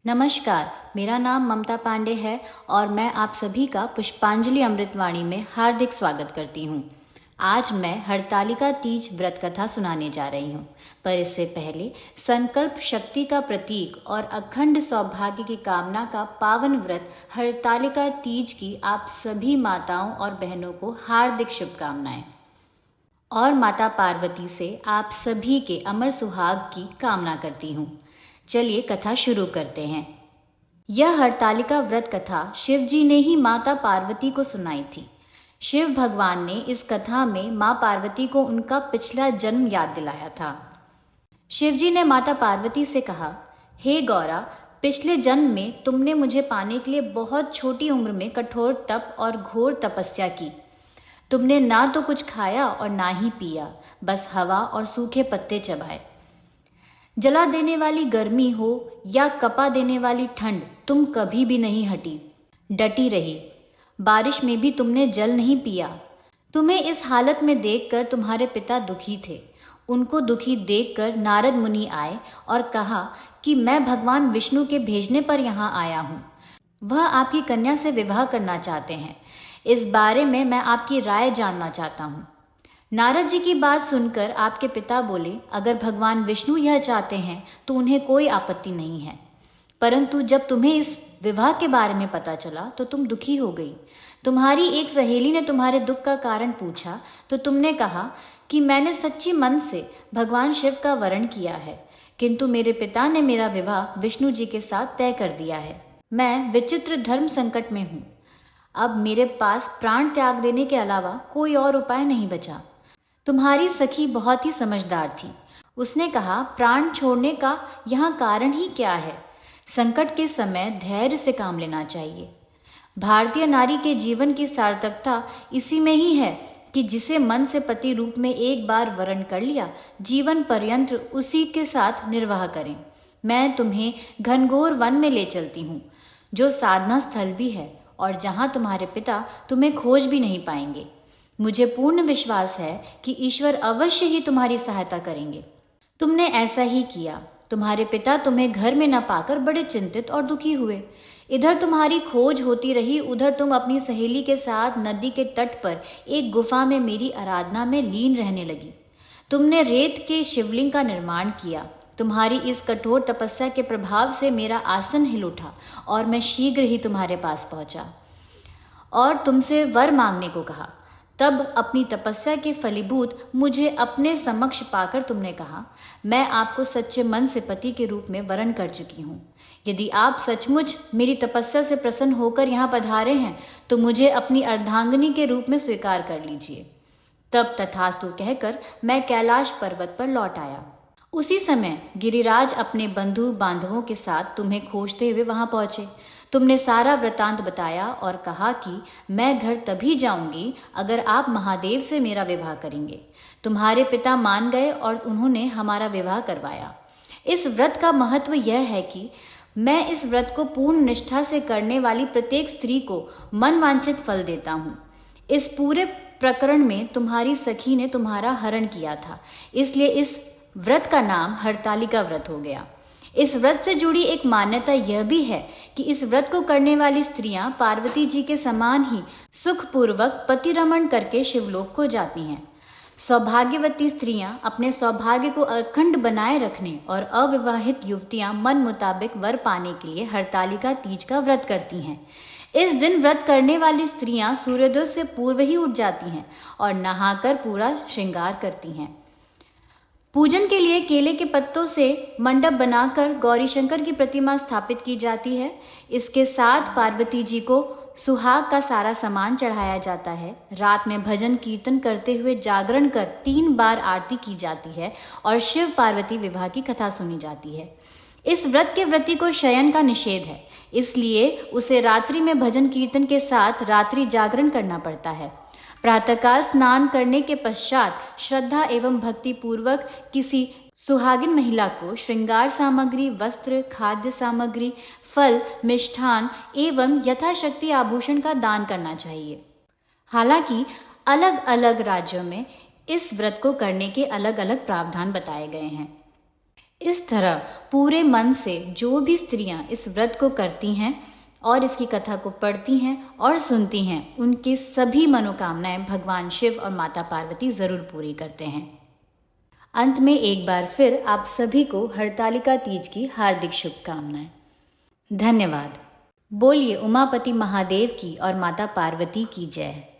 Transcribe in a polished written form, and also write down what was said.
नमस्कार, मेरा नाम ममता पांडे है और मैं आप सभी का पुष्पांजलि अमृतवाणी में हार्दिक स्वागत करती हूँ। आज मैं हरतालिका तीज व्रत कथा सुनाने जा रही हूँ, पर इससे पहले संकल्प शक्ति का प्रतीक और अखंड सौभाग्य की कामना का पावन व्रत हरतालिका तीज की आप सभी माताओं और बहनों को हार्दिक शुभकामनाएं और माता पार्वती से आप सभी के अमर सुहाग की कामना करती हूँ। चलिए कथा शुरू करते हैं। यह हरतालिका व्रत कथा शिव जी ने ही माता पार्वती को सुनाई थी। शिव भगवान ने इस कथा में माँ पार्वती को उनका पिछला जन्म याद दिलाया था। शिव जी ने माता पार्वती से कहा, हे गौरा, पिछले जन्म में तुमने मुझे पाने के लिए बहुत छोटी उम्र में कठोर तप और घोर तपस्या की। तुमने ना तो कुछ खाया और ना ही पिया, बस हवा और सूखे पत्ते चबाए। जला देने वाली गर्मी हो या कपा देने वाली ठंड, तुम कभी भी नहीं हटी, डटी रही। बारिश में भी तुमने जल नहीं पिया। तुम्हें इस हालत में देखकर तुम्हारे पिता दुखी थे। उनको दुखी देखकर नारद मुनि आए और कहा कि मैं भगवान विष्णु के भेजने पर यहाँ आया हूँ। वह आपकी कन्या से विवाह करना चाहते हैं। इस बारे में मैं आपकी राय जानना चाहता हूँ। नारद जी की बात सुनकर आपके पिता बोले, अगर भगवान विष्णु यह चाहते हैं तो उन्हें कोई आपत्ति नहीं है, परंतु जब तुम्हें इस विवाह के बारे में पता चला तो तुम दुखी हो गई। तुम्हारी एक सहेली ने तुम्हारे दुख का कारण पूछा तो तुमने कहा कि मैंने सच्ची मन से भगवान शिव का वरण किया है, किंतु मेरे पिता ने मेरा विवाह विष्णु जी के साथ तय कर दिया है। मैं विचित्र धर्म संकट में हूँ। अब मेरे पास प्राण त्याग देने के अलावा कोई और उपाय नहीं बचा। तुम्हारी सखी बहुत ही समझदार थी। उसने कहा, प्राण छोड़ने का यहाँ कारण ही क्या है? संकट के समय धैर्य से काम लेना चाहिए। भारतीय नारी के जीवन की सार्थकता इसी में ही है कि जिसे मन से पति रूप में एक बार वरण कर लिया, जीवन पर्यंत उसी के साथ निर्वाह करें। मैं तुम्हें घनघोर वन में ले चलती हूँ, जो साधना स्थल भी है और जहाँ तुम्हारे पिता तुम्हें खोज भी नहीं पाएंगे। मुझे पूर्ण विश्वास है कि ईश्वर अवश्य ही तुम्हारी सहायता करेंगे। तुमने ऐसा ही किया। तुम्हारे पिता तुम्हें घर में न पाकर बड़े चिंतित और दुखी हुए। इधर तुम्हारी खोज होती रही, उधर तुम अपनी सहेली के साथ नदी के तट पर एक गुफा में मेरी आराधना में लीन रहने लगी। तुमने रेत के शिवलिंग का निर्माण किया। तुम्हारी इस कठोर तपस्या के प्रभाव से मेरा आसन हिल उठा और मैं शीघ्र ही तुम्हारे पास पहुंचा और तुमसे वर मांगने को कहा। तब अपनी तपस्या के फलीभूत मुझे अपने समक्ष पाकर तुमने कहा, मैं आपको सच्चे मन से पति के रूप में वरण कर चुकी हूँ। यदि आप सचमुच मेरी तपस्या से प्रसन्न होकर यहाँ पधारे हैं तो मुझे अपनी अर्धांगिनी के रूप में स्वीकार कर लीजिए। तब तथास्तु कहकर मैं कैलाश पर्वत पर लौट आया। उसी समय गिरिराज अपने बंधु बांधवों के साथ तुम्हें खोजते हुए वहां पहुंचे। तुमने सारा वृतांत बताया और कहा कि मैं घर तभी जाऊंगी अगर आप महादेव से मेरा विवाह करेंगे। तुम्हारे पिता मान गए और उन्होंने हमारा विवाह करवाया। इस व्रत का महत्व यह है कि मैं इस व्रत को पूर्ण निष्ठा से करने वाली प्रत्येक स्त्री को मन वांछित फल देता हूँ। इस पूरे प्रकरण में तुम्हारी सखी ने तुम्हारा हरण किया था, इसलिए इस व्रत का नाम हरतालिका व्रत हो गया। इस व्रत से जुड़ी एक मान्यता यह भी है कि इस व्रत को करने वाली स्त्रियां पार्वती जी के समान ही सुखपूर्वक पतिरमण करके शिवलोक को जाती हैं। सौभाग्यवती स्त्रियां अपने सौभाग्य को अखंड बनाए रखने और अविवाहित युवतियां मन मुताबिक वर पाने के लिए हरतालिका तीज का व्रत करती हैं। इस दिन व्रत करने वाली स्त्रियां सूर्योदय से पूर्व ही उठ जाती हैं और नहाकर पूरा श्रृंगार करती हैं। पूजन के लिए केले के पत्तों से मंडप बनाकर गौरी शंकर की प्रतिमा स्थापित की जाती है। इसके साथ पार्वती जी को सुहाग का सारा सामान चढ़ाया जाता है। रात में भजन कीर्तन करते हुए जागरण कर 3 बार आरती की जाती है और शिव पार्वती विवाह की कथा सुनी जाती है। इस व्रत के व्रती को शयन का निषेध है, इसलिए उसे रात्रि में भजन कीर्तन के साथ रात्रि जागरण करना पड़ता है। प्रातःकाल स्नान करने के पश्चात श्रद्धा एवं भक्ति पूर्वक किसी सुहागिन महिला को श्रृंगार सामग्री, वस्त्र, खाद्य सामग्री, फल, मिष्ठान एवं यथाशक्ति आभूषण का दान करना चाहिए। हालांकि अलग अलग राज्यों में इस व्रत को करने के अलग अलग प्रावधान बताए गए हैं। इस तरह पूरे मन से जो भी स्त्रियां इस व्रत को करती हैं और इसकी कथा को पढ़ती हैं और सुनती हैं, उनकी सभी मनोकामनाएं भगवान शिव और माता पार्वती ज़रूर पूरी करते हैं। अंत में एक बार फिर आप सभी को हरतालिका तीज की हार्दिक शुभकामनाएं। धन्यवाद। बोलिए उमापति महादेव की और माता पार्वती की जय।